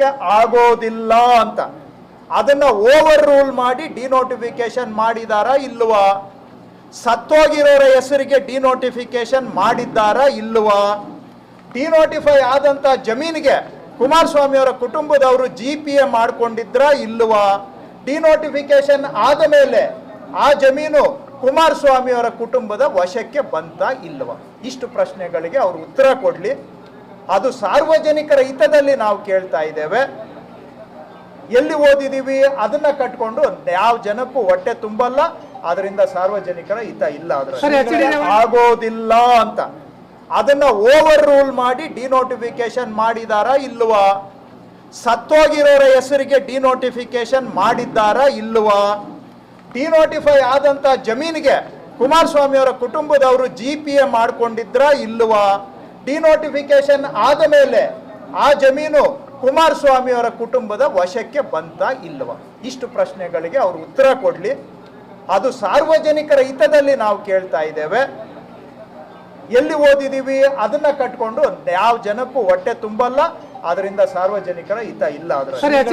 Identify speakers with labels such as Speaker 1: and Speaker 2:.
Speaker 1: ಮಾಡಲಿಕ್ಕೆ ಆಗೋದಿಲ್ಲ ಅಂತ. ಅದನ್ನ ಓವರ್ ರೂಲ್ ಮಾಡಿ ಡಿನೋಟಿಫಿಕೇಶನ್ ಮಾಡಿದಾರಾ ಇಲ್ವಾ? ಸತ್ತೋಗಿರೋರ ಹೆಸರಿಗೆ ಡಿನೋಟಿಫಿಕೇಶನ್ ಮಾಡಿದ್ದಾರಾ ಇಲ್ವಾ? ಡಿನೋಟಿಫೈ ಆದಂತ ಜಮೀನಿಗೆ ಕುಮಾರಸ್ವಾಮಿ ಅವರ ಕುಟುಂಬದವರು GPA ಮಾಡ್ಕೊಂಡಿದ್ರಾ ಇಲ್ವಾ? ಡಿನೋಟಿಫಿಕೇಶನ್ ಆದ ಮೇಲೆ ಆ ಜಮೀನು ಕುಮಾರಸ್ವಾಮಿ ಅವರ ಕುಟುಂಬದ ವಶಕ್ಕೆ ಬಂತ ಇಲ್ವಾ? ಇಷ್ಟು ಪ್ರಶ್ನೆಗಳಿಗೆ ಅವರು ಉತ್ತರ ಕೊಡ್ಲಿ. ಅದು ಸಾರ್ವಜನಿಕರ ಹಿತದಲ್ಲಿ ನಾವು ಕೇಳ್ತಾ ಇದ್ದೇವೆ. ಎಲ್ಲಿ ಓದಿದೀವಿ ಅದನ್ನ ಕಟ್ಕೊಂಡು ಯಾವ ಜನಕ್ಕೂ ಹೊಟ್ಟೆ ತುಂಬಲ್ಲ, ಅದರಿಂದ ಸಾರ್ವಜನಿಕರ ಹಿತ ಇಲ್ಲ, ಆಗೋದಿಲ್ಲ ಅಂತ. ಅದನ್ನ ಓವರ್ ರೂಲ್ ಮಾಡಿ ಡಿನೋಟಿಫಿಕೇಶನ್ ಮಾಡಿದಾರಾ ಇಲ್ವಾ? ಸತ್ತೋಗಿರೋರ ಹೆಸರಿಗೆ ಡಿನೋಟಿಫಿಕೇಶನ್ ಮಾಡಿದ್ದಾರಾ ಇಲ್ವಾ? ಡಿನೋಟಿಫೈ ಆದಂತ ಜಮೀನಿಗೆ ಕುಮಾರಸ್ವಾಮಿ ಅವರ ಕುಟುಂಬದವರು GPA ಮಾಡ್ಕೊಂಡಿದ್ರಾ ಇಲ್ವಾ? ಡಿನೋಟಿಫಿಕೇಶನ್ ಆದ ಮೇಲೆ ಆ ಜಮೀನು ಕುಮಾರಸ್ವಾಮಿ ಅವರ ಕುಟುಂಬದ ವಶಕ್ಕೆ ಬಂತ ಇಲ್ವಾ? ಇಷ್ಟು ಪ್ರಶ್ನೆಗಳಿಗೆ ಅವರು ಉತ್ತರ ಕೊಡ್ಲಿ. ಅದು ಸಾರ್ವಜನಿಕರ ಹಿತದಲ್ಲಿ ನಾವು ಕೇಳ್ತಾ ಇದ್ದೇವೆ. ಎಲ್ಲಿ ಓದಿದೀವಿ ಅದನ್ನ ಕಟ್ಕೊಂಡು ಯಾವ ಜನಕ್ಕೂ ಹೊಟ್ಟೆ ತುಂಬಲ್ಲ, ಅದರಿಂದ ಸಾರ್ವಜನಿಕರ ಹಿತ ಇಲ್ಲ.